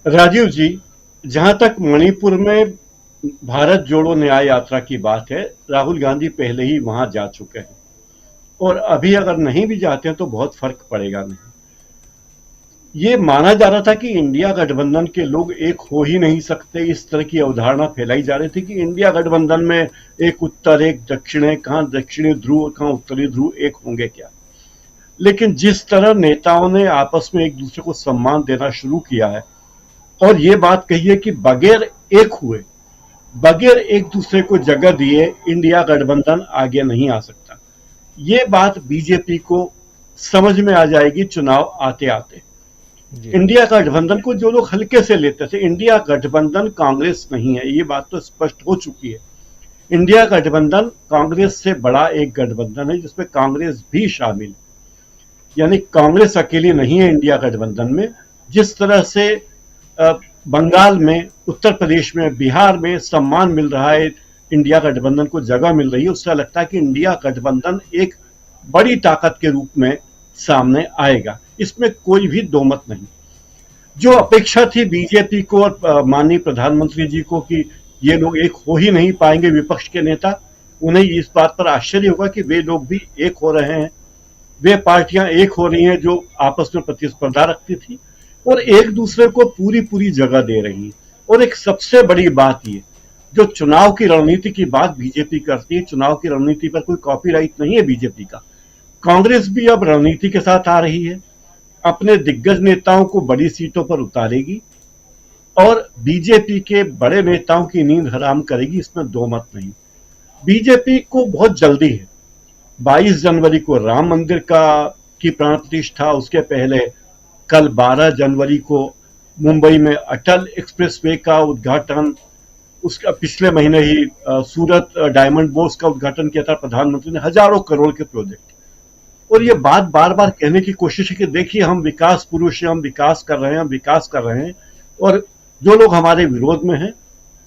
राजीव जी, जहां तक मणिपुर में भारत जोड़ो न्याय यात्रा की बात है, राहुल गांधी पहले ही वहां जा चुके हैं और अभी अगर नहीं भी जाते हैं तो बहुत फर्क पड़ेगा नहीं। ये माना जा रहा था कि इंडिया गठबंधन के लोग एक हो ही नहीं सकते, इस तरह की अवधारणा फैलाई जा रही थी कि इंडिया गठबंधन में एक उत्तर एक दक्षिण है, कहाँ दक्षिणी ध्रुव कहाँ उत्तरी ध्रुव, एक होंगे क्या। लेकिन जिस तरह नेताओं ने आपस में एक दूसरे को सम्मान देना शुरू किया है और ये बात कही है कि बगैर एक हुए, बगैर एक दूसरे को जगह दिए इंडिया गठबंधन आगे नहीं आ सकता। ये बात बीजेपी को समझ में आ जाएगी चुनाव आते आते। जी। इंडिया गठबंधन को जो लोग हल्के से लेते थे, इंडिया गठबंधन कांग्रेस नहीं है, ये बात तो स्पष्ट हो चुकी है। इंडिया गठबंधन कांग्रेस से बड़ा एक गठबंधन है जिसमें कांग्रेस भी शामिल है। यानी कांग्रेस अकेली नहीं है इंडिया गठबंधन में। जिस तरह से बंगाल में, उत्तर प्रदेश में, बिहार में सम्मान मिल रहा है, इंडिया गठबंधन को जगह मिल रही है, उससे लगता है कि इंडिया गठबंधन एक बड़ी ताकत के रूप में सामने आएगा। इसमें कोई भी दो मत नहीं। जो जी। अपेक्षा थी बीजेपी को और माननीय प्रधानमंत्री जी को कि ये लोग एक हो ही नहीं पाएंगे, विपक्ष के नेता, उन्हें इस बात पर आश्चर्य होगा कि वे लोग भी एक हो रहे हैं। वे पार्टियां एक हो रही हैं जो आपस में प्रतिस्पर्धा रखती थी और एक दूसरे को पूरी पूरी जगह दे रही हैं। और एक सबसे बड़ी बात ये, जो चुनाव की रणनीति की बात बीजेपी करती है, चुनाव की रणनीति पर कोई कॉपीराइट नहीं है बीजेपी का। कांग्रेस भी अब रणनीति के साथ आ रही है, अपने दिग्गज नेताओं को बड़ी सीटों पर उतारेगी और बीजेपी के बड़े नेताओं की नींद हराम करेगी, इसमें दो मत नहीं। बीजेपी को बहुत जल्दी है। 22 जनवरी को राम मंदिर का की प्राण प्रतिष्ठा, उसके पहले कल 12 जनवरी को मुंबई में अटल एक्सप्रेसवे का उद्घाटन, उसका पिछले महीने ही सूरत डायमंड बोर्स का उद्घाटन किया था प्रधानमंत्री ने। हजारों करोड़ के प्रोजेक्ट। और ये बात बार बार कहने की कोशिश है कि देखिए हम विकास पुरुष हैं, हम विकास कर रहे हैं, हम विकास कर रहे हैं, और जो लोग हमारे विरोध में हैं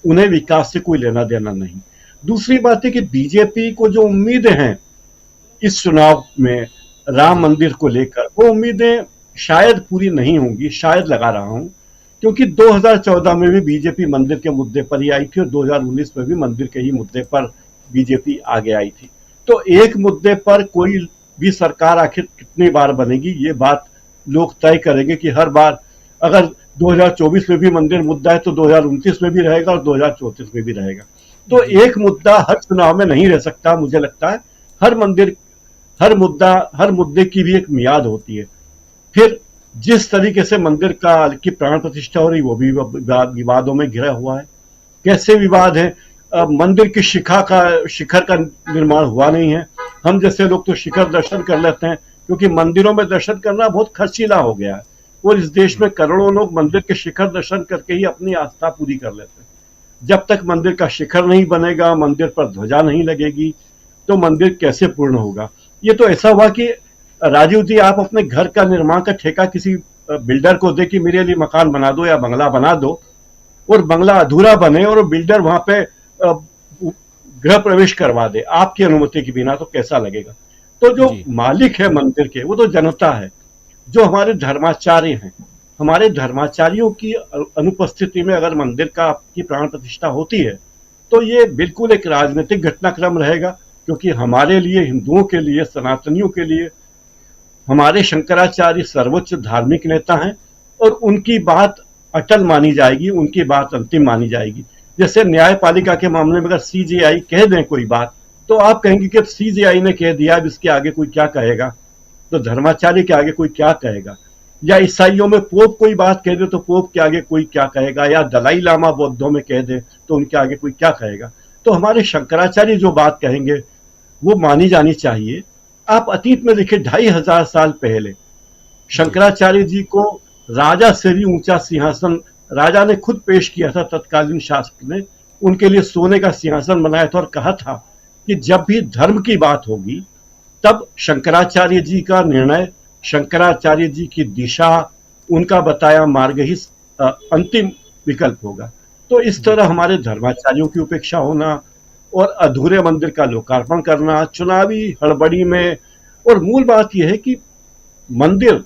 उन्हें विकास से कोई लेना देना नहीं। दूसरी बात है कि बीजेपी को जो उम्मीदें हैं इस चुनाव में राम जी। मंदिर को लेकर, वो उम्मीदें शायद पूरी नहीं होंगी, शायद लगा रहा हूं, क्योंकि 2014 में भी बीजेपी मंदिर के मुद्दे पर ही आई थी और 2019 में भी मंदिर के ही मुद्दे पर बीजेपी आगे आई थी। तो एक मुद्दे पर कोई भी सरकार आखिर कितनी बार बनेगी, ये बात लोग तय करेंगे कि हर बार अगर 2024 में भी मंदिर मुद्दा है तो 2029 में भी रहेगा और 2034 में भी रहेगा। तो जी। एक मुद्दा हर चुनाव में नहीं रह सकता, मुझे लगता है। हर मंदिर, हर मुद्दे की भी एक मियाद होती है। फिर जिस तरीके से मंदिर की प्राण प्रतिष्ठा हो रही, वो भी विवादों में घिरा हुआ है। कैसे विवाद है? मंदिर की शिखर का निर्माण हुआ नहीं है। हम जैसे लोग तो शिखर दर्शन कर लेते हैं, क्योंकि मंदिरों में दर्शन करना बहुत खर्चीला हो गया है और इस देश में करोड़ों लोग मंदिर के शिखर दर्शन करके ही अपनी आस्था पूरी कर लेते हैं। जब तक मंदिर का शिखर नहीं बनेगा, मंदिर पर ध्वजा नहीं लगेगी, तो मंदिर कैसे पूर्ण होगा। ये तो ऐसा हुआ कि राजीव जी, आप अपने घर का निर्माण का ठेका किसी बिल्डर को दे कि मेरे लिए मकान बना दो या बंगला बना दो, और बंगला अधूरा बने और बिल्डर वहां पे गृह प्रवेश करवा दे आपकी अनुमति के बिना, तो कैसा लगेगा। तो जो जी। मालिक है मंदिर के, वो तो जनता है। जो हमारे धर्माचार्य हैं, हमारे धर्माचार्यों की अनुपस्थिति में अगर मंदिर की प्राण प्रतिष्ठा होती है तो ये बिल्कुल एक राजनीतिक घटनाक्रम रहेगा, क्योंकि हमारे लिए, हिंदुओं के लिए, सनातनियों के लिए हमारे शंकराचार्य सर्वोच्च धार्मिक नेता हैं और उनकी बात अटल मानी जाएगी, उनकी बात अंतिम मानी जाएगी। जैसे न्यायपालिका के मामले में अगर सीजेआई कह दें कोई बात, तो आप कहेंगे कि अब सीजेआई ने कह दिया, अब इसके आगे कोई क्या कहेगा। तो धर्माचार्य के आगे कोई क्या कहेगा। या ईसाइयों में पोप कोई बात कह दे तो पोप के आगे कोई क्या कहेगा, या दलाई लामा बौद्धों में कह दे तो उनके आगे कोई क्या कहेगा। तो हमारे शंकराचार्य जो बात कहेंगे वो मानी जानी चाहिए। आप अतीत में देखिए, 2500 साल पहले जी। शंकराचार्य जी को राजा से भी ऊंचा सिंहासन राजा ने खुद पेश किया था। तत्कालीन शासक ने उनके लिए सोने का सिंहासन बनाया था और कहा था कि जब भी धर्म की बात होगी तब शंकराचार्य जी का निर्णय, शंकराचार्य जी की दिशा, उनका बताया मार्ग ही अंतिम विकल्प होगा। तो इस जी। तरह हमारे धर्माचार्यों की उपेक्षा होना और अधूरे मंदिर का लोकार्पण करना चुनावी हड़बड़ी में, और मूल बात यह है कि मंदिर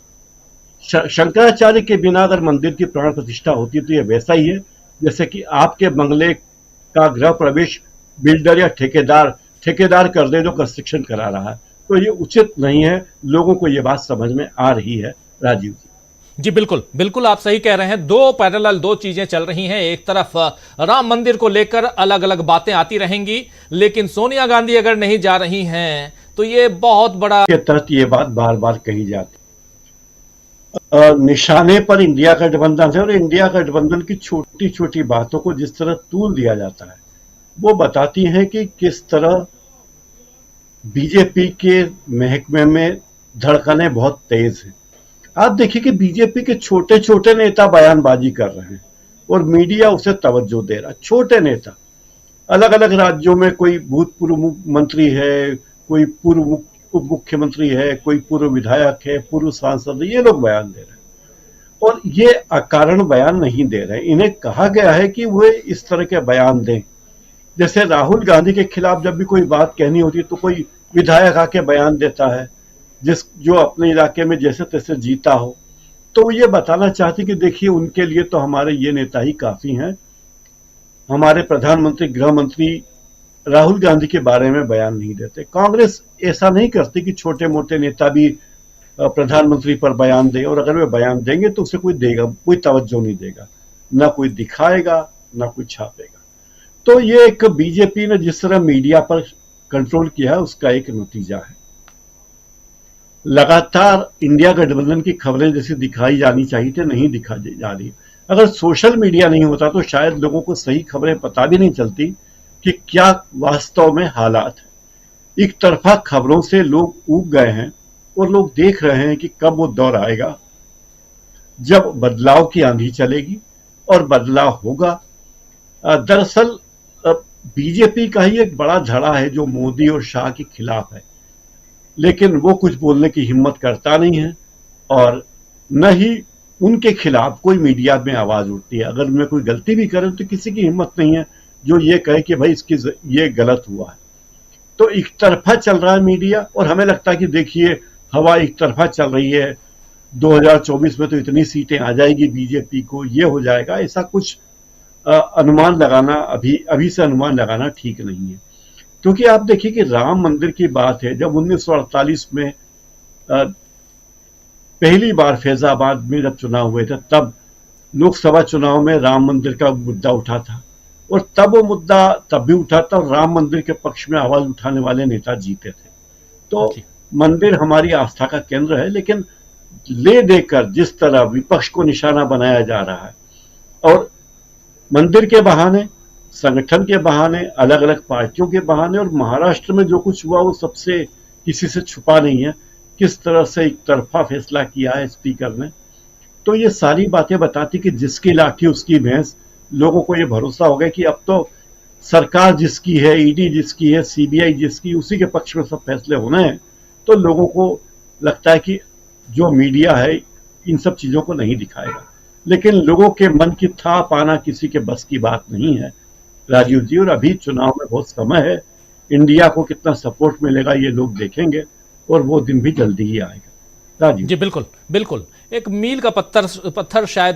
शंकराचार्य के बिना अगर मंदिर की प्राण प्रतिष्ठा होती तो ये वैसा ही है जैसे कि आपके बंगले का गृह प्रवेश बिल्डर या ठेकेदार कर दे जो कंस्ट्रक्शन करा रहा है। तो ये उचित नहीं है। लोगों को ये बात समझ में आ रही है राजीव जी। जी बिल्कुल बिल्कुल, आप सही कह रहे हैं। दो चीजें चल रही हैं। एक तरफ राम मंदिर को लेकर अलग अलग बातें आती रहेंगी, लेकिन सोनिया गांधी अगर नहीं जा रही हैं तो ये बहुत बड़ा के तहत ये बात बार बार कही जाती निशाने पर इंडिया गठबंधन है और इंडिया गठबंधन की छोटी छोटी बातों को जिस तरह तूल दिया जाता है वो बताती है कि किस तरह बीजेपी के महकमे में धड़कनें बहुत तेज हैं। आप देखिए कि बीजेपी के छोटे छोटे नेता बयानबाजी कर रहे हैं और मीडिया उसे तवज्जो दे रहा है। छोटे नेता अलग अलग राज्यों में, कोई भूतपूर्व मंत्री है, कोई पूर्व उप मुख्यमंत्री है, कोई पूर्व विधायक है, पूर्व सांसद है, ये लोग बयान दे रहे हैं और ये अकारण बयान नहीं दे रहे हैं। इन्हें कहा गया है कि वे इस तरह के बयान दें। जैसे राहुल गांधी के खिलाफ जब भी कोई बात कहनी होती है तो कोई विधायक आके बयान देता है जो अपने इलाके में जैसे तैसे जीता हो। तो ये बताना चाहती कि देखिए उनके लिए तो हमारे ये नेता ही काफी हैं। हमारे प्रधानमंत्री गृह मंत्री राहुल गांधी के बारे में बयान नहीं देते। कांग्रेस ऐसा नहीं करती कि छोटे मोटे नेता भी प्रधानमंत्री पर बयान दें, और अगर वे बयान देंगे तो उसे कोई तवज्जो नहीं देगा, ना कोई दिखाएगा ना कोई छापेगा। तो ये एक बीजेपी ने जिस तरह मीडिया पर कंट्रोल किया है उसका एक नतीजा है। लगातार इंडिया गठबंधन की खबरें जैसे दिखाई जानी चाहिए थी नहीं दिखाई जा रही। अगर सोशल मीडिया नहीं होता तो शायद लोगों को सही खबरें पता भी नहीं चलती कि क्या वास्तव में हालात है। एक तरफा खबरों से लोग ऊब गए हैं और लोग देख रहे हैं कि कब वो दौर आएगा जब बदलाव की आंधी चलेगी और बदलाव होगा। दरअसल बीजेपी का ही एक बड़ा धड़ा है जो मोदी और शाह के खिलाफ है, लेकिन वो कुछ बोलने की हिम्मत करता नहीं है और न ही उनके खिलाफ कोई मीडिया में आवाज उठती है। अगर उनमें कोई गलती भी करे तो किसी की हिम्मत नहीं है जो ये कहे कि भाई ये गलत हुआ है। तो एक तरफा चल रहा है मीडिया और हमें लगता है कि देखिए हवा एक तरफा चल रही है, 2024 में तो इतनी सीटें आ जाएगी बीजेपी को, ये हो जाएगा। ऐसा कुछ अनुमान लगाना अभी से अनुमान लगाना ठीक नहीं है, क्योंकि आप देखिए कि राम मंदिर की बात है। जब 1948 में पहली बार फैजाबाद में जब चुनाव हुए थे तब लोकसभा चुनाव में राम मंदिर का मुद्दा उठा था और तब वो मुद्दा तब भी उठा था और राम मंदिर के पक्ष में आवाज उठाने वाले नेता जीते थे। तो मंदिर हमारी आस्था का केंद्र है, लेकिन ले देकर जिस तरह विपक्ष को निशाना बनाया जा रहा है और मंदिर के बहाने, संगठन के बहाने, अलग अलग पार्टियों के बहाने, और महाराष्ट्र में जो कुछ हुआ वो सबसे किसी से छुपा नहीं है किस तरह से एक तरफा फैसला किया है स्पीकर ने। तो ये सारी बातें बताती कि जिसकी लाठी उसकी भैंस। लोगों को ये भरोसा हो गया कि अब तो सरकार जिसकी है, ईडी जिसकी है, सीबीआई जिसकी, उसी के पक्ष में सब फैसले होने हैं। तो लोगों को लगता है कि जो मीडिया है इन सब चीजों को नहीं दिखाएगा, लेकिन लोगों के मन की था पाना किसी के बस की बात नहीं है राजीव जी। और अभी चुनाव में बहुत समय है, इंडिया को कितना सपोर्ट मिलेगा ये लोग देखेंगे और वो दिन भी जल्दी ही आएगा राजीव जी। बिल्कुल बिल्कुल, एक मील का पत्थर शायद